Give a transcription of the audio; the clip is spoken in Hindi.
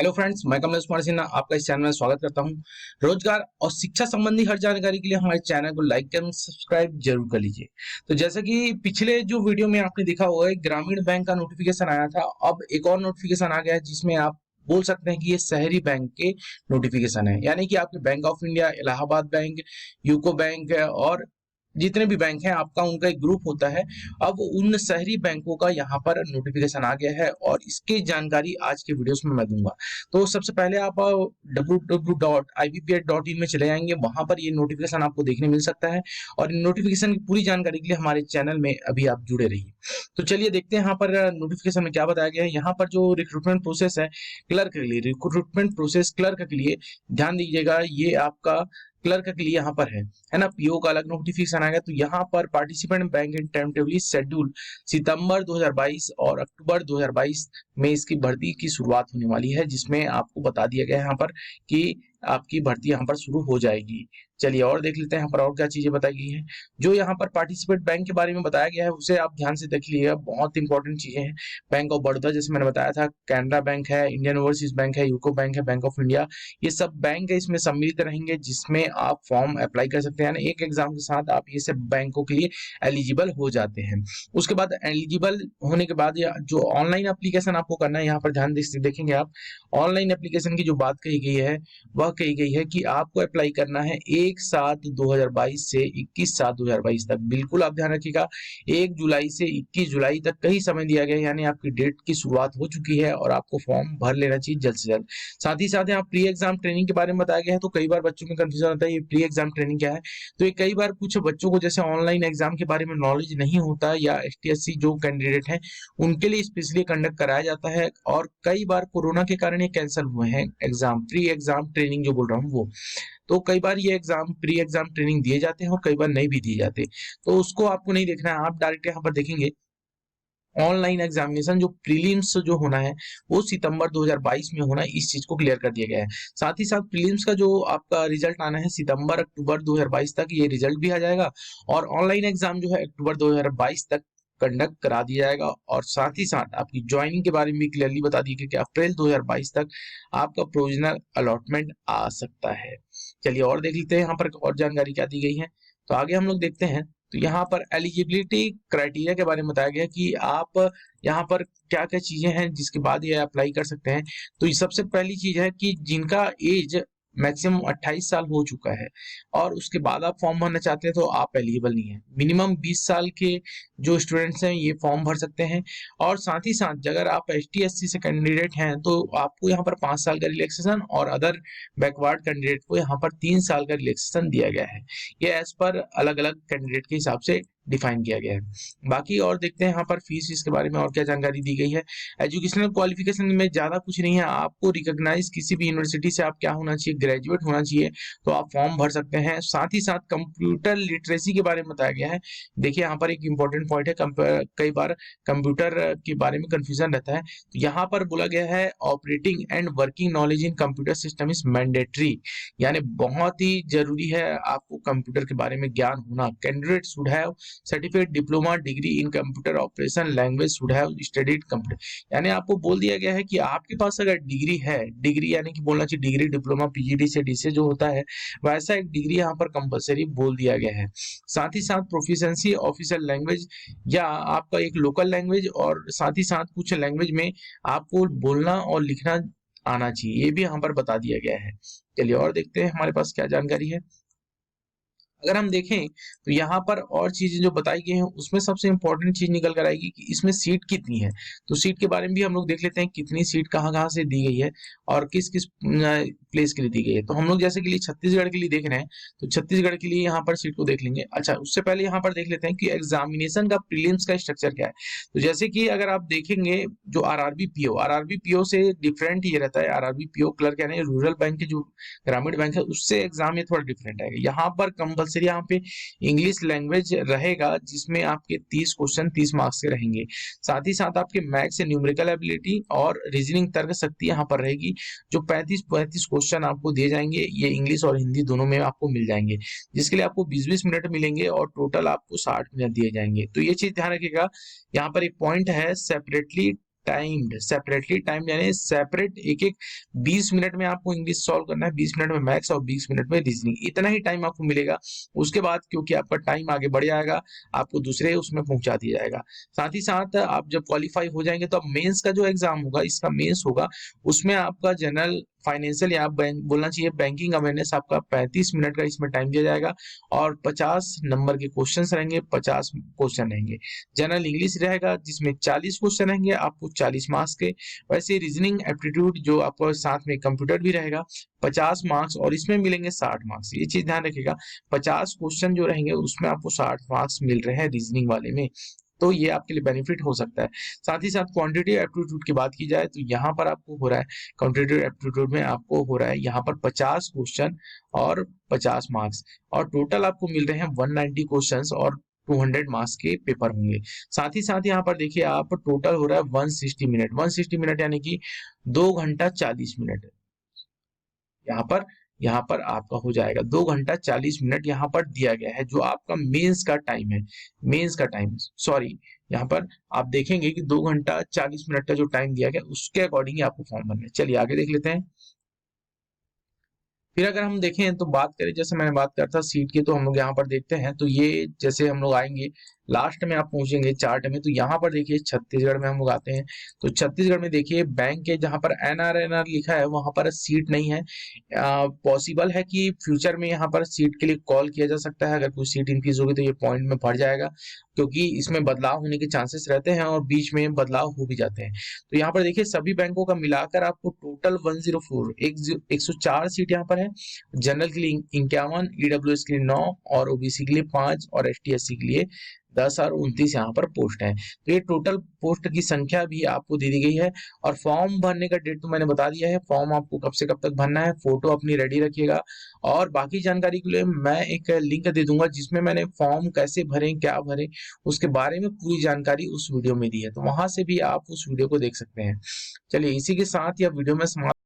हेलो फ्रेंड्स, मैं कमलेश कुमार सिन्हा आपका इस चैनल में स्वागत करता हूं। रोजगार और शिक्षा संबंधी हर जानकारी के लिए हमारे चैनल को लाइक एवं सब्सक्राइब जरूर कर लीजिए। तो जैसे कि पिछले जो वीडियो में आपने देखा होगा, एक ग्रामीण बैंक का नोटिफिकेशन आया था। अब एक और नोटिफिकेशन आ गया है जिसमें आप बोल सकते हैं कि ये शहरी बैंक के नोटिफिकेशन है, यानी कि आपके bank of India, Allahabad bank, UCO bank और जितने भी बैंक हैं आपका उनका एक ग्रुप होता है। अब उन शहरी बैंकों का यहाँ पर नोटिफिकेशन आ गया है और इसकी जानकारी आज के वीडियोस में मैं दूंगा। तो सबसे पहले आप www.ibph.in में चले जाएंगे, वहां पर ये नोटिफिकेशन आपको देखने मिल सकता है। और नोटिफिकेशन की पूरी जानकारी के लिए हमारे चैनल में अभी आप जुड़े रहिए। तो चलिए देखते हैं यहाँ पर नोटिफिकेशन में क्या बताया गया है। यहाँ पर जो रिक्रूटमेंट प्रोसेस है क्लर्क के लिए, रिक्रूटमेंट प्रोसेस क्लर्क के लिए ध्यान दीजिएगा, ये आपका क्लर्क के लिए यहाँ पर है ना। पीओ का अलग नोटिफिकेशन आएगा। तो यहाँ पर participant bank in time table schedule सितंबर 2022 और अक्टूबर 2022 में इसकी भर्ती की शुरुआत होने वाली है, जिसमें आपको बता दिया गया है यहाँ पर कि आपकी भर्ती यहाँ पर शुरू हो जाएगी। चलिए और देख लेते हैं यहाँ पर और क्या चीजें बताई गई हैं। जो यहाँ पर पार्टिसिपेंट बैंक के बारे में बताया गया है उसे आप ध्यान से देख लीजिएगा, बहुत इंपॉर्टेंट चीजें हैं। बैंक ऑफ बड़ौदा जैसे मैंने बताया था, कैनरा बैंक है, इंडियन ओवरसीज बैंक है, यूको बैंक है, बैंक ऑफ इंडिया, ये सब बैंक इसमें सम्मिलित रहेंगे जिसमें आप फॉर्म अप्लाई कर सकते हैं। एक एग्जाम के साथ आप ये सब बैंकों के लिए एलिजिबल हो जाते हैं। उसके बाद एलिजिबल होने के बाद जो ऑनलाइन एप्लीकेशन आपको करना है, यहाँ पर ध्यान देखेंगे आप, ऑनलाइन एप्लीकेशन की जो बात कही गई है वह कही गई है कि आपको अप्लाई करना है 1/7/2022 से 21/7/2022 तक। बिल्कुल आप ध्यान रखिएगा, 1 जुलाई से 21 जुलाई तक का ही समय दिया गया है, यानी आपकी डेट की शुरुआत हो चुकी है और आपको फॉर्म भर लेना चाहिए जल्द से जल्द। साथ ही साथ यहाँ प्री एग्जाम ट्रेनिंग के बारे में बताया गया है। तो कई बार बच्चों में कंफ्यूजन होता है ये प्री एग्जाम ट्रेनिंग क्या है। तो ये कई बार कुछ बच्चों को जैसे ऑनलाइन एग्जाम के बारे में नॉलेज नहीं होता, या एचटीएससी जो कैंडिडेट हैं उनके लिए स्पेशली कंडक्ट कराया जाता है। और कई बार कोरोना के कारण ये कैंसिल हुए हैं एग्जाम, प्री एग्जाम ट्रेनिंग जो बोल रहा हूँ वो। तो कई बार ये एग्जाम प्री एग्जाम ट्रेनिंग दिए जाते हैं और कई बार नहीं भी दिए जाते। तो उसको आपको नहीं देखना है, आप डायरेक्ट यहाँ पर देखेंगे ऑनलाइन एग्जामिनेशन जो प्रीलिम्स जो होना है वो सितंबर 2022 में होना है। इस चीज को क्लियर कर दिया गया है। साथ ही साथ प्रीलिम्स का जो आपका रिजल्ट आना है सितंबर अक्टूबर 2022 तक, ये रिजल्ट भी आ जाएगा। और ऑनलाइन एग्जाम जो है अक्टूबर 2022 तक कंडक्ट करा दिया जाएगा। और साथ ही साथ आपकी ज्वाइनिंग के बारे में भी क्लियरली बता दी कि अप्रैल 2022 तक आपका प्रोविजनल अलॉटमेंट आ सकता है। चलिए और देख लेते हैं यहाँ पर और जानकारी क्या दी गई है। तो आगे हम लोग देखते हैं। तो यहाँ पर एलिजिबिलिटी क्राइटेरिया के बारे में बताया गया कि आप यहाँ पर क्या क्या चीजें हैं जिसके बाद ये अप्लाई कर सकते हैं। तो ये सबसे पहली चीज है कि जिनका एज मैक्सिमम 28 साल हो चुका है और उसके बाद आप फॉर्म भरना चाहते हैं तो आप एलिजिबल नहीं है। मिनिमम 20 साल के जो स्टूडेंट्स हैं ये फॉर्म भर सकते हैं। और साथ ही साथ अगर आप एसटी/एससी से कैंडिडेट हैं तो आपको यहाँ पर 5 साल का रिलैक्सेशन, और अदर बैकवर्ड कैंडिडेट को यहाँ पर 3 साल का रिलैक्सेशन दिया गया है। ये एज पर अलग अलग कैंडिडेट के हिसाब से डिफाइन किया गया है। बाकी और देखते हैं यहाँ पर फीस इसके बारे में और क्या जानकारी दी गई है। एजुकेशनल क्वालिफिकेशन में ज्यादा कुछ नहीं है, आपको रिकॉग्नाइज किसी भी यूनिवर्सिटी से आप क्या होना चाहिए, ग्रेजुएट होना चाहिए, तो आप फॉर्म भर सकते हैं। साथ ही साथ कंप्यूटर लिटरेसी के बारे में बताया गया है। देखिए यहाँ पर एक इंपॉर्टेंट पॉइंट है, कई बार कंप्यूटर के बारे में कंफ्यूजन रहता है। तो यहाँ पर बोला गया है operating and working knowledge in computer system is mandatory, यानी बहुत ही जरूरी है आपको कंप्यूटर के बारे में ज्ञान होना। Candidate should have certificate diploma degree in computer operation language should have studied computer, यानी आपको बोल दिया गया है कि आपके पास अगर डिग्री है, डिग्री यानी कि बोलना चाहिए डिग्री डिप्लोमा पीजीडी से डीसी जो होता है वैसा एक डिग्री यहाँ पर कंपलसरी बोल दिया गया है। साथ ही साथ प्रोफिशिएंसी ऑफिशियल लैंग्वेज या आपका एक लोकल लैंग्वेज, और साथ ही साथ कुछ लैंग्वेज में आपको बोलना और लिखना आना चाहिए, ये भी यहाँ पर बता दिया गया है। चलिए और देखते हैं हमारे पास क्या जानकारी है। अगर हम देखें तो यहाँ पर और चीजें जो बताई गई हैं उसमें सबसे इंपॉर्टेंट चीज निकल कर आएगी कि इसमें सीट कितनी है। तो सीट के बारे में भी हम लोग देख लेते हैं कितनी सीट कहाँ कहाँ से दी गई है और किस किस प्लेस के लिए दी गई है। तो हम लोग जैसे के लिए छत्तीसगढ़ के लिए देख रहे हैं तो छत्तीसगढ़ के लिए यहाँ पर सीट को देख लेंगे। अच्छा, उससे पहले यहाँ पर देख लेते हैं कि एग्जामिनेशन का प्रीलिम्स का स्ट्रक्चर क्या है। तो जैसे कि अगर आप देखेंगे जो आरआरबी पीओ से डिफरेंट ये रहता है। आरआरबी पीओ क्लर्क यानी रूरल बैंक के जो ग्रामीण बैंक है उससे एग्जाम ये थोड़ा डिफरेंट है। यहाँ पर कंपलसरी यहाँ पे इंग्लिश लैंग्वेज रहेगा जिसमें आपके 30 क्वेश्चन 30 मार्क्स के रहेंगे। साथ ही साथ आपके मैथ्स से न्यूमेरिकल एबिलिटी और रीजनिंग तर्क शक्ति यहाँ पर रहेगी। जो 35 क्वेश्चन आपको दिए जाएंगे ये इंग्लिश और हिंदी दोनों में आपको मिल जाएंगे, जिसके लिए आपको 20-20 मिनट मिलेंगे और टोटल आपको 60 मिनट दिए जाएंगे। तो ये चीज ध्यान रखिएगा। यहाँ पर एक पॉइंट है सेपरेटली टाइम्ड, सेपरेटली टाइम यानी सेपरेट एक एक 20 मिनट में आपको इंग्लिश सॉल्व करना है, 20 मिनट में मैथ्स और 20 मिनट में रीजनिंग, इतना ही टाइम आपको मिलेगा। उसके बाद क्योंकि आपका टाइम आगे बढ़ जाएगा, आपको दूसरे उसमें पहुंचा दिया जाएगा। साथ ही साथ आप जब क्वालिफाई हो जाएंगे तो अब मेंस का जो एग्जाम होगा, इसका मेंस होगा, उसमें आपका जनरल फाइनेंशियल या बैंक बोलना चाहिए बैंकिंग अवेयरनेस, आपका 35 मिनट का इसमें टाइम दिया जाएगा और 50 नंबर के क्वेश्चंस रहेंगे, 50 क्वेश्चन रहेंगे। जनरल इंग्लिश रहेगा जिसमें 40 क्वेश्चन रहेंगे आपको 40 मार्क्स के। वैसे रीजनिंग एप्टीट्यूड जो आपको साथ में कंप्यूटर भी रहेगा 50 मार्क्स और इसमें मिलेंगे 60 मार्क्स। ये चीज ध्यान रखिएगा, 50 क्वेश्चन जो रहेंगे उसमें आपको 60 मार्क्स मिल रहे हैं रीजनिंग वाले में, तो ये आपके लिए बेनिफिट हो सकता है। साथ ही साथ क्वांटिटेटिव एप्टीट्यूड की बात की जाए तो यहाँ पर आपको हो रहा है, क्वांटिटेटिव एप्टीट्यूड में आपको हो रहा है यहाँ पर 50 क्वेश्चन और 50 मार्क्स, और टोटल आपको मिल रहे हैं 190 क्वेश्चंस और 200 मार्क्स के पेपर होंगे। साथ ही साथ यहाँ पर देखिए आप टोटल हो रहा है 160 मिनट, 160 मिनट यानी कि 2 घंटा 40 मिनट यहाँ पर आपका हो जाएगा। 2 घंटा 40 मिनट यहाँ पर दिया गया है जो आपका मेंस का टाइम है, मेंस का टाइम सॉरी, यहाँ पर आप देखेंगे कि 2 घंटा 40 मिनट का जो टाइम दिया गया उसके अकॉर्डिंग ही आपको फॉर्म भरना है। चलिए आगे देख लेते हैं। फिर अगर हम देखें तो बात करें, जैसे मैंने बात करता सीट की, तो हम लोग यहाँ पर देखते हैं तो ये जैसे हम लोग आएंगे लास्ट में आप पहुंचेंगे चार्ट में, तो यहाँ पर देखिए छत्तीसगढ़ में हम लोग आते हैं, तो छत्तीसगढ़ में देखिए बैंक के जहाँ पर NR लिखा है वहां पर सीट नहीं है। पॉसिबल है कि फ्यूचर में यहाँ पर सीट के लिए कॉल किया जा सकता है, अगर कोई सीट इंक्रीज होगी तो ये पॉइंट में बढ़ जाएगा, क्योंकि इसमें बदलाव होने के चांसेस रहते हैं और बीच में बदलाव हो भी जाते हैं। तो यहाँ पर देखिए सभी बैंकों का मिलाकर आपको टोटल 104 104 सीट यहाँ पर है। जनरल के लिए 51, EWS के लिए 9 और OBC के लिए 5 और ST/SC के लिए 10 और 29 यहाँ पर पोस्ट है। तो ये टोटल पोस्ट की संख्या भी आपको दे दी गई है। और फॉर्म भरने का डेट तो मैंने बता दिया है, फॉर्म आपको कब से कब तक भरना है, फोटो अपनी रेडी रखिएगा। और बाकी जानकारी के लिए मैं एक लिंक दे दूंगा जिसमें मैंने फॉर्म कैसे भरें, क्या भरें, उसके बारे में पूरी जानकारी उस वीडियो में दी है, तो वहां से भी आप उस वीडियो को देख सकते हैं। चलिए इसी के साथ यह वीडियो में समाप्त